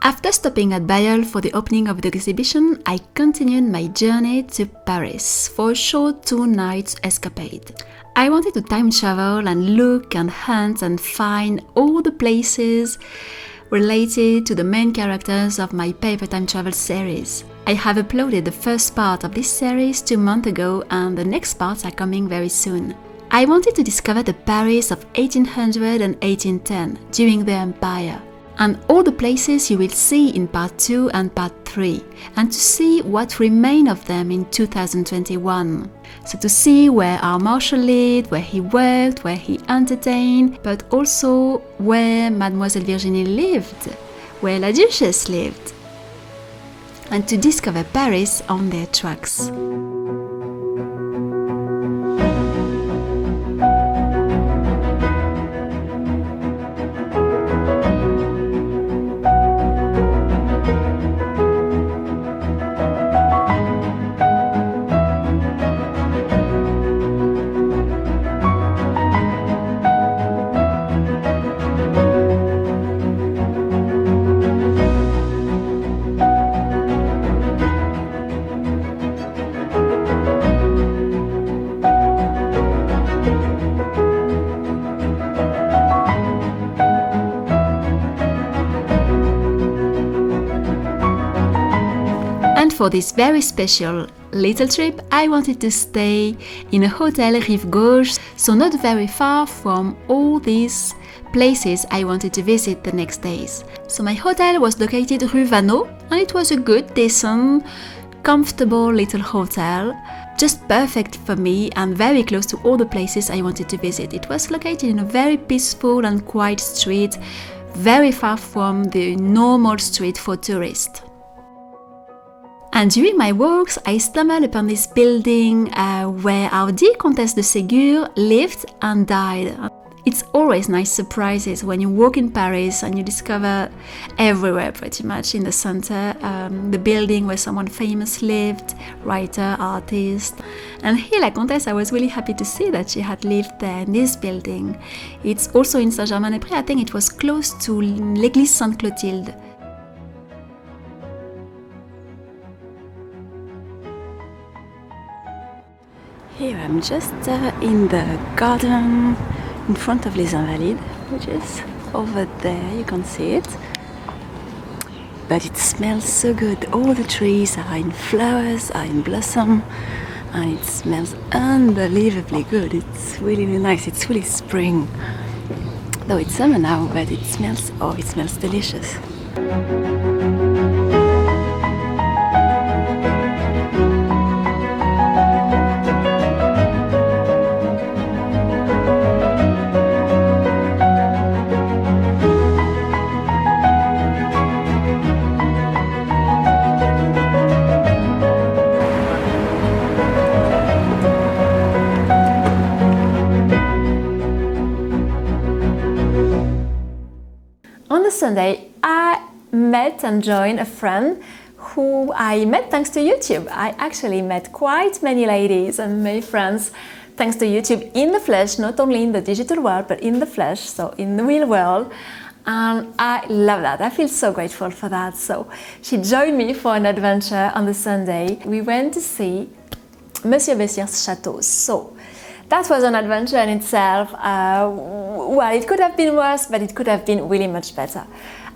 After stopping at Bailleul for the opening of the exhibition, I continued my journey to Paris for a short 2-night escapade. I wanted to time travel and look and hunt and find all the places related to the main characters of my paper time travel series. I have uploaded the first part of this series 2 months ago and the next parts are coming very soon. I wanted to discover the Paris of 1800 and 1810 during the Empire, and all the places you will see in part 2 and part 3, and to see what remained of them in 2021. So to see where our Marshal lived, where he worked, where he entertained, but also where Mademoiselle Virginie lived, where la Duchesse lived, and to discover Paris on their tracks. For this very special little trip, I wanted to stay in a hotel Rive Gauche, so not very far from all these places I wanted to visit the next days. So my hotel was located Rue Vanneau, and it was a good, decent, comfortable little hotel, just perfect for me and very close to all the places I wanted to visit. It was located in a very peaceful and quiet street, very far from the normal street for tourists. And during my walks, I stumbled upon this building where our dear Comtesse de Ségur lived and died. It's always nice surprises when you walk in Paris and you discover everywhere pretty much in the center the building where someone famous lived, writer, artist. And here, La Comtesse, I was really happy to see that she had lived there in this building. It's also in Saint-Germain-des-Prés. I think it was close to l'Église Sainte-Clotilde. Here I'm just in the garden in front of Les Invalides, which is over there, you can see it. But it smells so good, all the trees are in flowers, are in blossom, and it smells unbelievably good. It's really, really nice, it's really spring. Though it's summer now, but it smells delicious. Sunday, I met and joined a friend who I met thanks to YouTube. I actually met quite many ladies and many friends thanks to YouTube in the flesh, not only in the digital world, but in the flesh, so in the real world. And I love that. I feel so grateful for that. So she joined me for an adventure on the Sunday. We went to see Mr Bessières Château. So that was an adventure in itself. Well, it could have been worse, but it could have been really much better.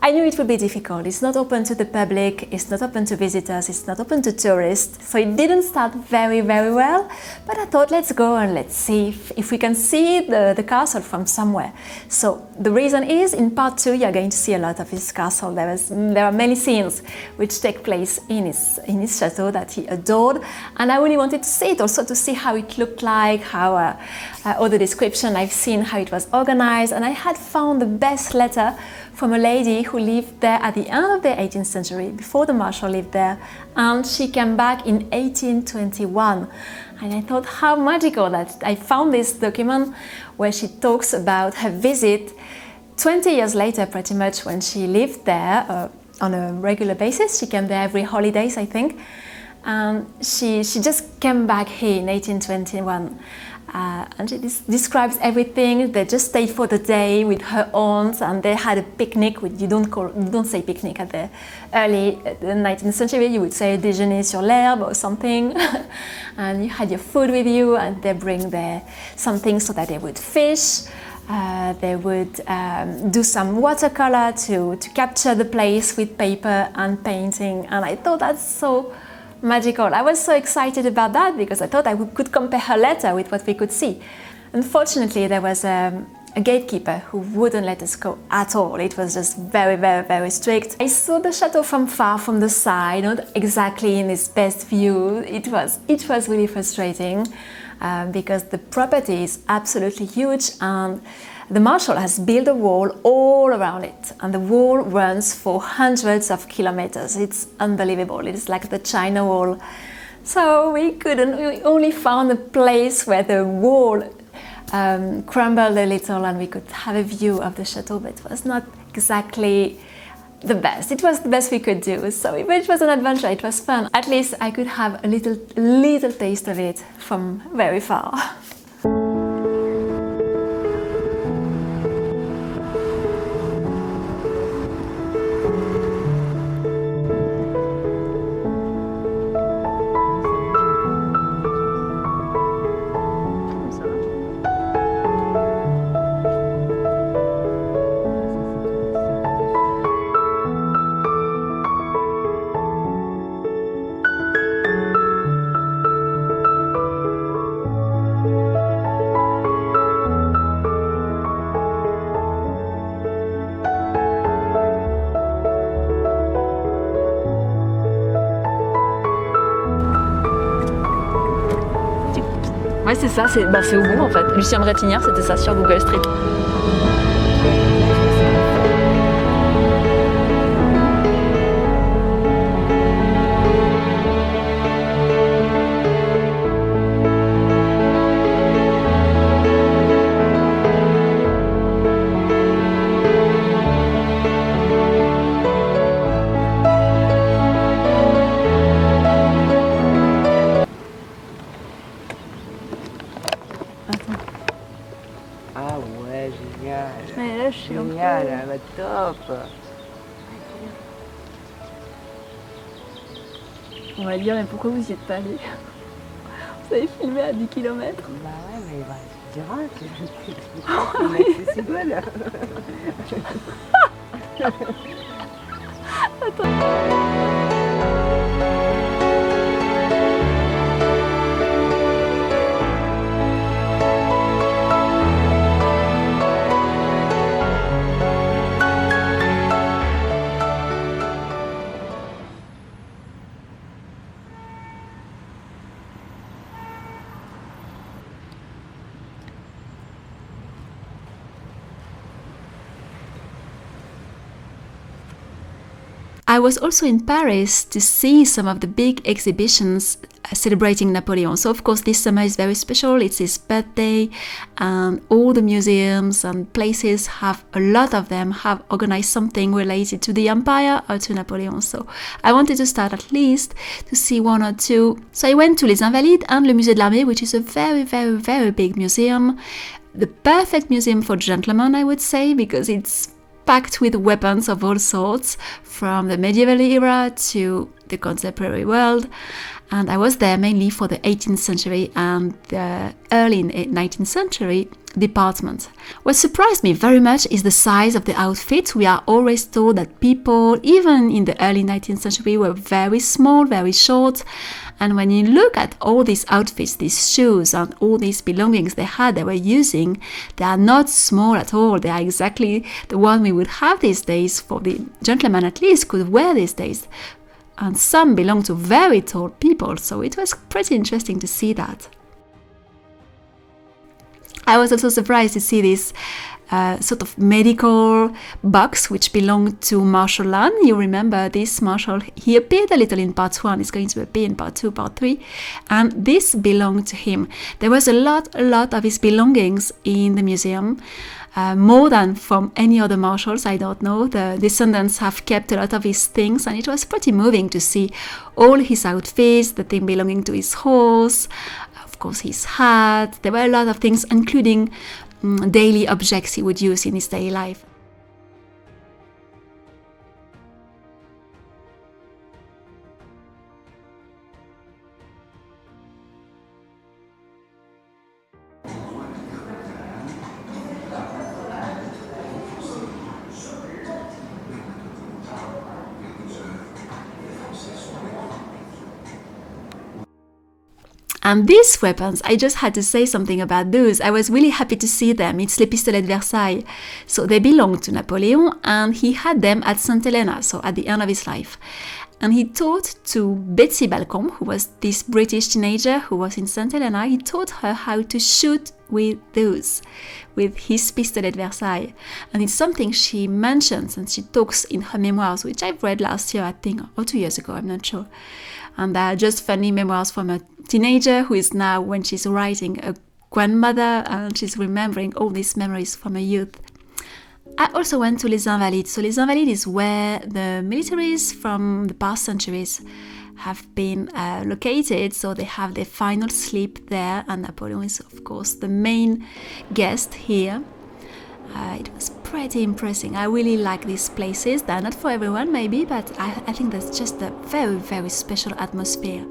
I knew it would be difficult. It's not open to the public, it's not open to visitors, it's not open to tourists. So it didn't start very, very well. But I thought, let's go and let's see if we can see the castle from somewhere. So the reason is, in part 2, you're going to see a lot of his castle. There are many scenes which take place in his chateau that he adored. And I really wanted to see it, also to see how it looked like, how all the description I've seen, how it was organized. And I had found the best letter from a lady who lived there at the end of the 18th century, before the Marshal lived there, and she came back in 1821. And I thought, how magical that I found this document where she talks about her visit 20 years later, pretty much, when she lived there on a regular basis. She came there every holidays, I think. She just came back here in 1821. and she describes everything. They just stayed for the day with her aunt, and they had a picnic. You don't say picnic at the early 19th century. You would say déjeuner sur l'herbe or something. And you had your food with you, and they bring something so that they would fish. They would do some watercolor to capture the place with paper and painting, and I thought that's so magical. I was so excited about that because I thought I could compare her letter with what we could see. Unfortunately, there was a gatekeeper who wouldn't let us go at all. It was just very, very, very strict. I saw the chateau from far, from the side, not exactly in its best view. It was really frustrating because the property is absolutely huge, and the Marshal has built a wall all around it, and the wall runs for hundreds of kilometers. It's unbelievable. It's like the China Wall. So we only found a place where the wall crumbled a little and we could have a view of the chateau, but it was not exactly the best. It was the best we could do. So it was an adventure. It was fun. At least I could have a little taste of it from very far. Ouais, c'est ça, c'est au bout en fait. Lucien Brétinière, c'était ça sur Google Street. Ah ouais, génial. Mais là, je suis Génial, elle va top. On va dire, mais pourquoi vous y êtes pas allé? Vous avez filmé à 10 km. Bah ouais, mais bah, tu diras que c'est inaccessible. I was also in Paris to see some of the big exhibitions celebrating Napoleon. So of course this summer is very special, it's his birthday, and all the museums and places a lot of them have organized something related to the empire or to Napoleon. So I wanted to start at least to see one or two. So I went to Les Invalides and le Musée de l'Armée, which is a very, very, very big museum. The perfect museum for gentlemen, I would say, because it's packed with weapons of all sorts, from the medieval era to the contemporary world. And I was there mainly for the 18th century and the early 19th century department. What surprised me very much is the size of the outfits. We are always told that people, even in the early 19th century, were very small, very short. And when you look at all these outfits, these shoes and all these belongings they were using, they are not small at all. They are exactly the one we would have these days, for the gentleman at least could wear these days. And some belong to very tall people, so it was pretty interesting to see that. I was also surprised to see this sort of medical box which belonged to Marshal Lannes. You remember this Marshal, he appeared a little in part 1, he's going to appear in part 2, part 3, and this belonged to him. There was a lot of his belongings in the museum, more than from any other marshals, I don't know. The descendants have kept a lot of his things, and it was pretty moving to see all his outfits, the thing belonging to his horse, of course, his hat. There were a lot of things, including daily objects he would use in his daily life. And these weapons, I just had to say something about those. I was really happy to see them. It's les pistolets de Versailles. So they belonged to Napoleon, and he had them at St. Helena, so at the end of his life. And he taught to Betsy Balcombe, who was this British teenager who was in St. Helena, he taught her how to shoot with those, with his pistolet de Versailles. And it's something she mentions and she talks in her memoirs, which I've read last year, I think, or 2 years ago, I'm not sure. And they're just funny memoirs from a teenager who is now, when she's writing, a grandmother, and she's remembering all these memories from her youth. I also went to Les Invalides. So Les Invalides is where the militaries from the past centuries have been located. So they have their final sleep there, and Napoleon is, of course, the main guest here. It was pretty impressive. I really like these places. They're not for everyone, maybe, but I think that's just a very, very special atmosphere.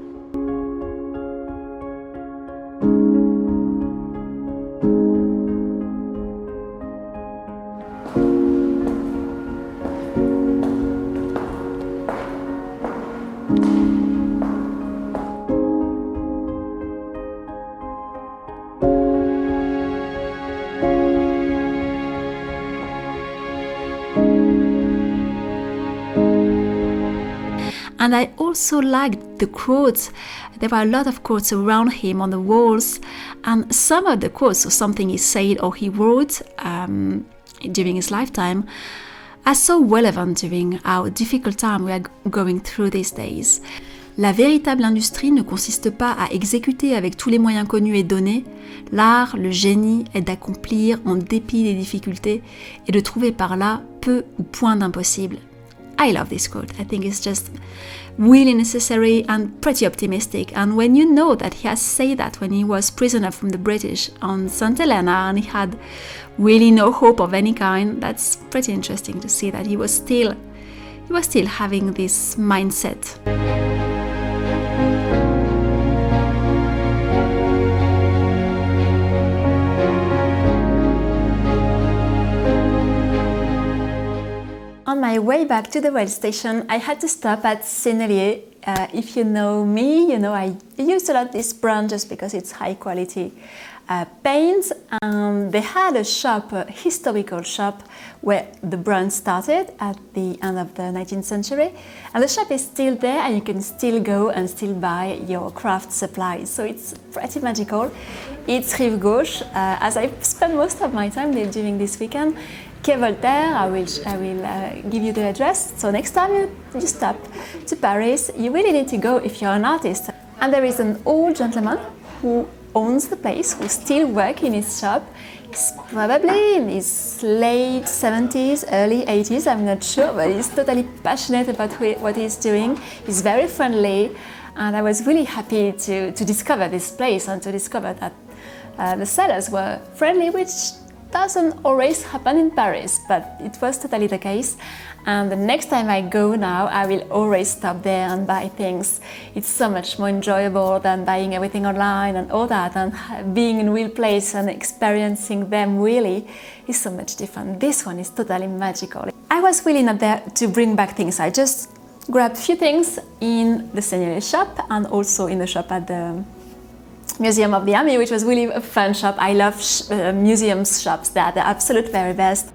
And I also liked the quotes. There were a lot of quotes around him on the walls, and some of the quotes, or something he said or he wrote during his lifetime, are so relevant during our difficult time we are going through these days. La véritable industrie ne consiste pas à exécuter avec tous les moyens connus et donnés. L'art, le génie est d'accomplir en dépit des difficultés et de trouver par là peu ou point d'impossible. I love this quote. I think it's just really necessary and pretty optimistic. And when you know that he has said that when he was prisoner from the British on St. Helena and he had really no hope of any kind, that's pretty interesting to see that he was still having this mindset. On my way back to the rail station, I had to stop at Sennelier. If you know me, you know I use a lot this brand just because it's high quality paints. They had a shop, a historical shop, where the brand started at the end of the 19th century. And the shop is still there, and you can still go and still buy your craft supplies. So it's pretty magical. It's Rive Gauche, as I spent most of my time there during this weekend. Quai Voltaire, I will give you the address. So next time you stop to Paris, you really need to go if you're an artist. And there is an old gentleman who owns the place, who still works in his shop. He's probably in his late 70s, early 80s, I'm not sure, but he's totally passionate about what he's doing. He's very friendly, and I was really happy to discover this place and to discover that the sellers were friendly, which doesn't always happen in Paris, but it was totally the case. And the next time I go now, I will always stop there and buy things. It's so much more enjoyable than buying everything online and all that, and being in a real place and experiencing them really is so much different. This one is totally magical. I was really not there to bring back things. I just grabbed a few things in the Sennelier Shop and also in the shop at the Museum of the Army, which was really a fun shop. I love museums shops. They are the absolute very best.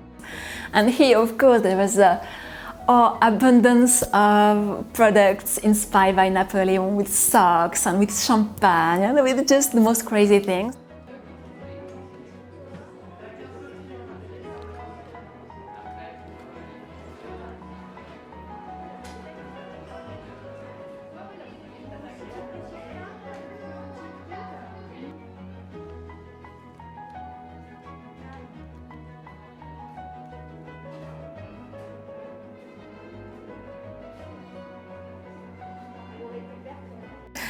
And here, of course, there was abundance of products inspired by Napoleon, with socks and with champagne, and with just the most crazy things.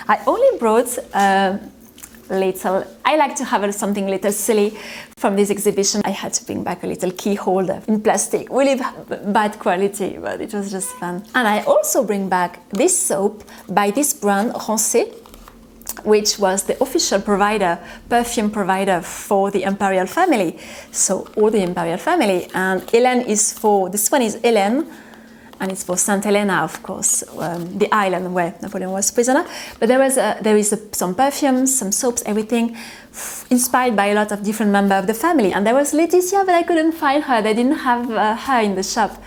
I only brought little, I like to have something little silly from this exhibition. I had to bring back a little key holder in plastic, really bad quality, but it was just fun. And I also bring back this soap by this brand, Rancé, which was the official provider, perfume provider for the imperial family. So all the imperial family, and Hélène is for, this one is Hélène, and it's for Saint Helena, of course, the island where Napoleon was prisoner. But there is some perfumes, some soaps, everything inspired by a lot of different members of the family. And there was Laetitia, but I couldn't find her. They didn't have her in the shop.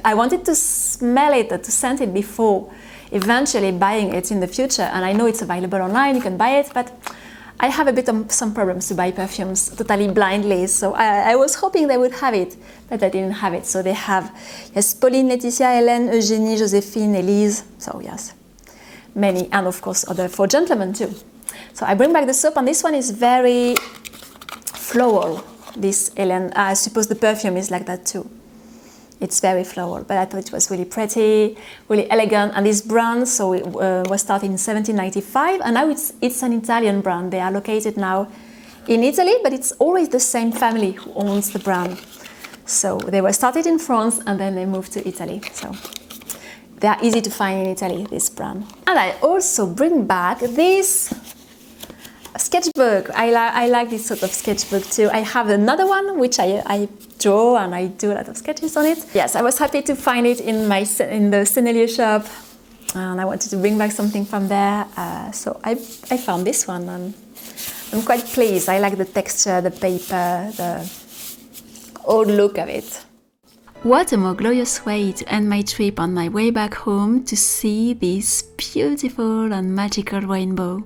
I wanted to smell it or to scent it before eventually buying it in the future. And I know it's available online, you can buy it, but I have a bit of some problems to buy perfumes totally blindly, so I was hoping they would have it, but they didn't have it. So they have, yes, Pauline, Laetitia, Hélène, Eugénie, Joséphine, Elise, so yes, many, and of course other for gentlemen too. So I bring back the soap, and this one is very floral, this Hélène. I suppose the perfume is like that too. It's very floral, but I thought it was really pretty, really elegant. And this brand, so it was started in 1795, and now it's an Italian brand. They are located now in Italy, but it's always the same family who owns the brand. So they were started in France, and then they moved to Italy. So they are easy to find in Italy, this brand. And I also bring back this sketchbook. I like this sort of sketchbook too. I have another one which I draw, and I do a lot of sketches on it. Yes, I was happy to find it in the Sennelier Shop, and I wanted to bring back something from there. So I found this one, and I'm quite pleased. I like the texture, the paper, the old look of it. What a more glorious way to end my trip on my way back home to see this beautiful and magical rainbow.